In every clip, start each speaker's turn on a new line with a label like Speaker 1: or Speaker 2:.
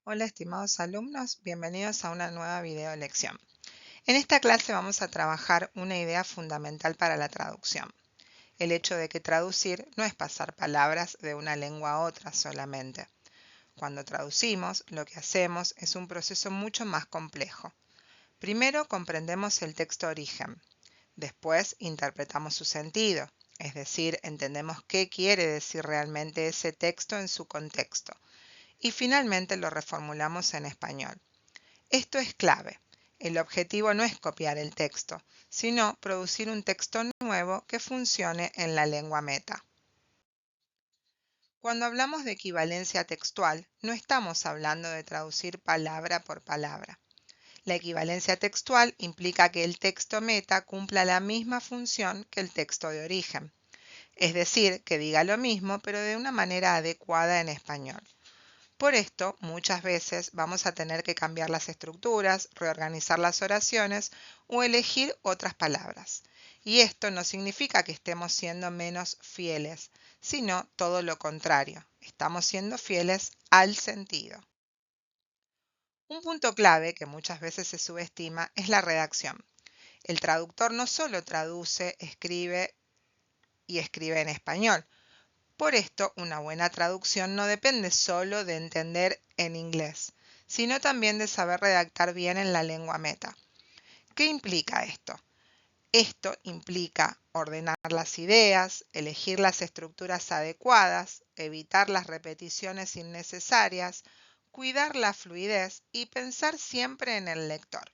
Speaker 1: Hola estimados alumnos, bienvenidos a una nueva video lección. En esta clase vamos a trabajar una idea fundamental para la traducción. El hecho de que traducir no es pasar palabras de una lengua a otra solamente. Cuando traducimos, lo que hacemos es un proceso mucho más complejo. Primero comprendemos el texto origen. Después interpretamos su sentido, es decir, entendemos qué quiere decir realmente ese texto en su contexto. Y finalmente lo reformulamos en español. Esto es clave. El objetivo no es copiar el texto, sino producir un texto nuevo que funcione en la lengua meta. Cuando hablamos de equivalencia textual, no estamos hablando de traducir palabra por palabra. La equivalencia textual implica que el texto meta cumpla la misma función que el texto de origen, es decir, que diga lo mismo pero de una manera adecuada en español. Por esto, muchas veces vamos a tener que cambiar las estructuras, reorganizar las oraciones o elegir otras palabras. Y esto no significa que estemos siendo menos fieles, sino todo lo contrario. Estamos siendo fieles al sentido. Un punto clave que muchas veces se subestima es la redacción. El traductor no solo traduce, escribe y escribe en español. Por esto, una buena traducción no depende solo de entender en inglés, sino también de saber redactar bien en la lengua meta. ¿Qué implica esto? Esto implica ordenar las ideas, elegir las estructuras adecuadas, evitar las repeticiones innecesarias, cuidar la fluidez y pensar siempre en el lector.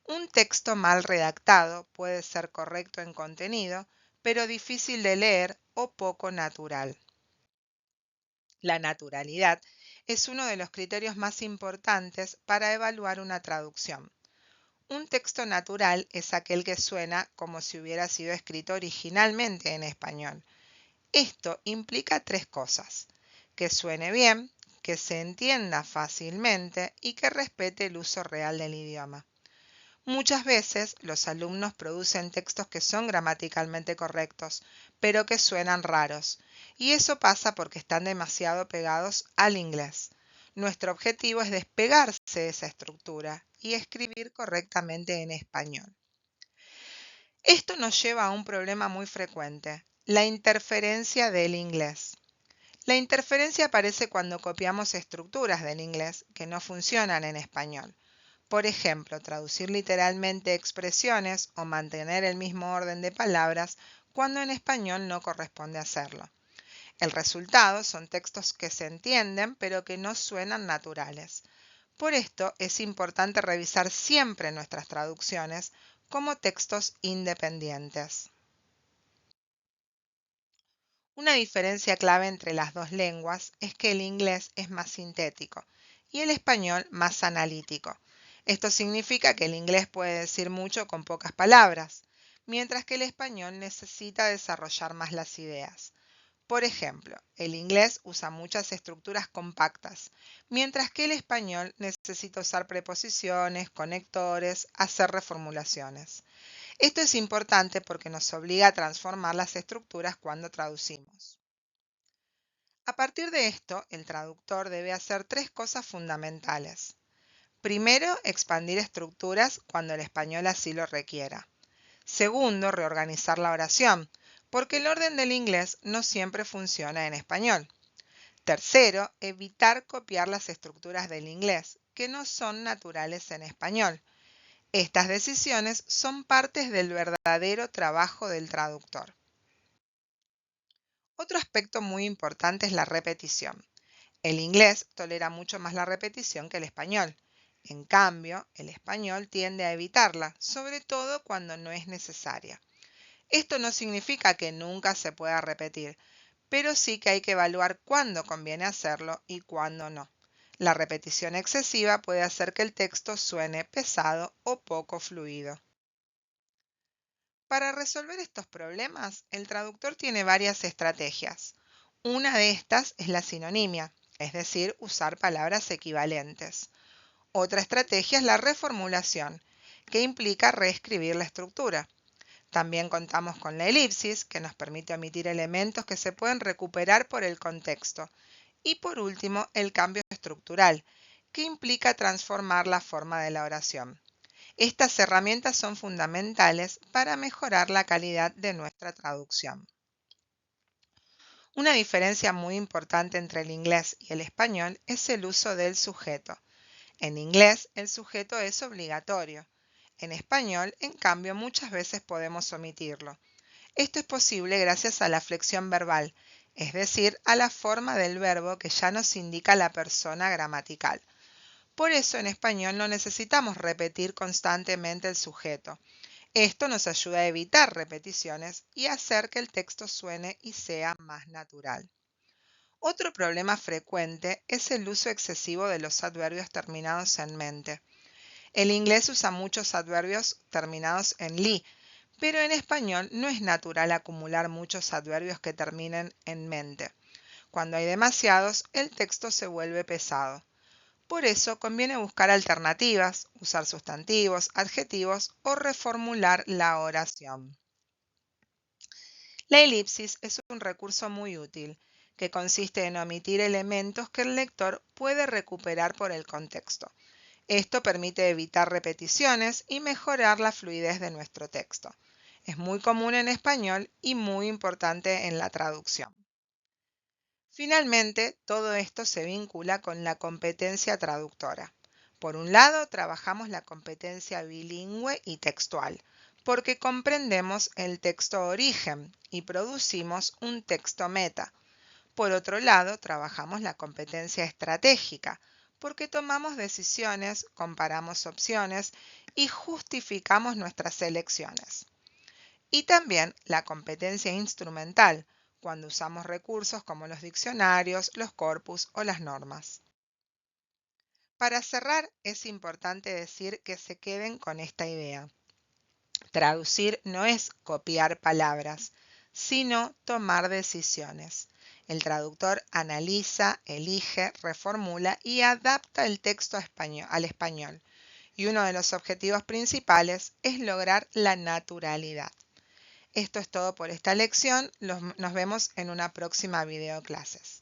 Speaker 1: Un texto mal redactado puede ser correcto en contenido, pero difícil de leer o poco natural. La naturalidad es uno de los criterios más importantes para evaluar una traducción. Un texto natural es aquel que suena como si hubiera sido escrito originalmente en español. Esto implica tres cosas: que suene bien, que se entienda fácilmente y que respete el uso real del idioma. Muchas veces los alumnos producen textos que son gramaticalmente correctos, pero que suenan raros, y eso pasa porque están demasiado pegados al inglés. Nuestro objetivo es despegarse de esa estructura y escribir correctamente en español. Esto nos lleva a un problema muy frecuente: la interferencia del inglés. La interferencia aparece cuando copiamos estructuras del inglés que no funcionan en español. Por ejemplo, traducir literalmente expresiones o mantener el mismo orden de palabras cuando en español no corresponde hacerlo. El resultado son textos que se entienden pero que no suenan naturales. Por esto es importante revisar siempre nuestras traducciones como textos independientes. Una diferencia clave entre las dos lenguas es que el inglés es más sintético y el español más analítico. Esto significa que el inglés puede decir mucho con pocas palabras, mientras que el español necesita desarrollar más las ideas. Por ejemplo, el inglés usa muchas estructuras compactas, mientras que el español necesita usar preposiciones, conectores, hacer reformulaciones. Esto es importante porque nos obliga a transformar las estructuras cuando traducimos. A partir de esto, el traductor debe hacer tres cosas fundamentales. Primero, expandir estructuras cuando el español así lo requiera. Segundo, reorganizar la oración, porque el orden del inglés no siempre funciona en español. Tercero, evitar copiar las estructuras del inglés, que no son naturales en español. Estas decisiones son partes del verdadero trabajo del traductor. Otro aspecto muy importante es la repetición. El inglés tolera mucho más la repetición que el español. En cambio, el español tiende a evitarla, sobre todo cuando no es necesaria. Esto no significa que nunca se pueda repetir, pero sí que hay que evaluar cuándo conviene hacerlo y cuándo no. La repetición excesiva puede hacer que el texto suene pesado o poco fluido. Para resolver estos problemas, el traductor tiene varias estrategias. Una de estas es la sinonimia, es decir, usar palabras equivalentes. Otra estrategia es la reformulación, que implica reescribir la estructura. También contamos con la elipsis, que nos permite omitir elementos que se pueden recuperar por el contexto. Y por último, el cambio estructural, que implica transformar la forma de la oración. Estas herramientas son fundamentales para mejorar la calidad de nuestra traducción. Una diferencia muy importante entre el inglés y el español es el uso del sujeto. En inglés, el sujeto es obligatorio. En español, en cambio, muchas veces podemos omitirlo. Esto es posible gracias a la flexión verbal, es decir, a la forma del verbo que ya nos indica la persona gramatical. Por eso en español no necesitamos repetir constantemente el sujeto. Esto nos ayuda a evitar repeticiones y hacer que el texto suene y sea más natural. Otro problema frecuente es el uso excesivo de los adverbios terminados en mente. El inglés usa muchos adverbios terminados en li, pero en español no es natural acumular muchos adverbios que terminen en mente. Cuando hay demasiados, el texto se vuelve pesado. Por eso conviene buscar alternativas, usar sustantivos, adjetivos o reformular la oración. La elipsis es un recurso muy útil, que consiste en omitir elementos que el lector puede recuperar por el contexto. Esto permite evitar repeticiones y mejorar la fluidez de nuestro texto. Es muy común en español y muy importante en la traducción. Finalmente, todo esto se vincula con la competencia traductora. Por un lado, trabajamos la competencia bilingüe y textual, porque comprendemos el texto origen y producimos un texto meta. Por otro lado, trabajamos la competencia estratégica, porque tomamos decisiones, comparamos opciones y justificamos nuestras elecciones. Y también la competencia instrumental, cuando usamos recursos como los diccionarios, los corpus o las normas. Para cerrar, es importante decir que se queden con esta idea. Traducir no es copiar palabras, sino tomar decisiones. El traductor analiza, elige, reformula y adapta el texto al español. Y uno de los objetivos principales es lograr la naturalidad. Esto es todo por esta lección. Nos vemos en una próxima videoclases.